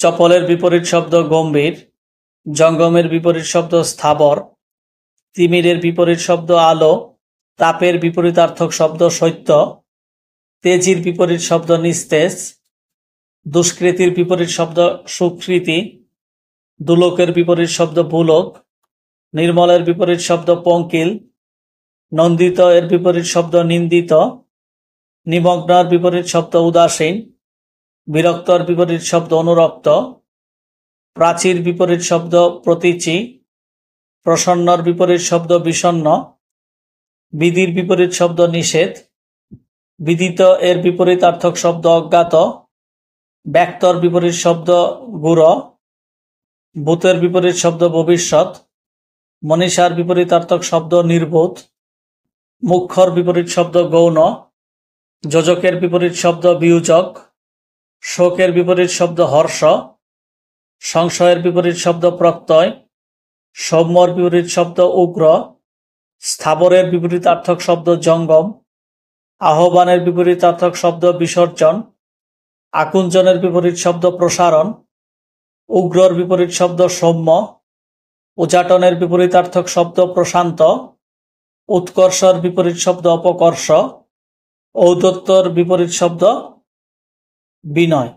চপলের বিপরীত শব্দ গম্ভীর, জঙ্গমের বিপরীত শব্দ স্থাবর, তিমিরের বিপরীত শব্দ আলো, তাপের বিপরীতার্থক শব্দ সত্য, তেজির বিপরীত শব্দ নিস্তেজ, দুষ্কৃতির বিপরীত শব্দ সুকৃতি, দুলোকের বিপরীত শব্দ ভূলোক, নির্মলের বিপরীত শব্দ পঙ্কিল, নন্দিত এর বিপরীত শব্দ নিন্দিত, নিমগ্নর বিপরীত শব্দ উদাসীন, বিরক্তর বিপরীত শব্দ অনুরক্ত, প্রাচীর বিপরীত শব্দ প্রতীচী, প্রসন্নর বিপরীত শব্দ বিষণ্ণ, বিধির বিপরীত শব্দ নিষেধ, বিদিত এর বিপরীতার্থক শব্দ অজ্ঞাত, ব্যক্তর বিপরীত শব্দ গুড়, ভূতের বিপরীত শব্দ ভবিষ্যৎ, মনীষার বিপরীতার্থক শব্দ নির্বোধ, মুখ্যর বিপরীত শব্দ গৌণ, যোজকের বিপরীত শব্দ বিয়োজক, শোকের বিপরীত শব্দ হর্ষ, সংশয়ের বিপরীত শব্দ প্রত্যয়, সৌম্যর বিপরীত শব্দ উগ্র, স্থাবরের বিপরীতার্থক শব্দ জঙ্গম, আহ্বানের বিপরীতার্থক শব্দ বিসর্জন, আকুঞ্চনের বিপরীত শব্দ প্রসারণ, উগ্রর বিপরীত শব্দ সৌম্য, উচাটনের বিপরীতার্থক শব্দ প্রশান্ত, উৎকর্ষর বিপরীত শব্দ অপকর্ষ, ঔদ্ধত্যর বিপরীত শব্দ বিনয়।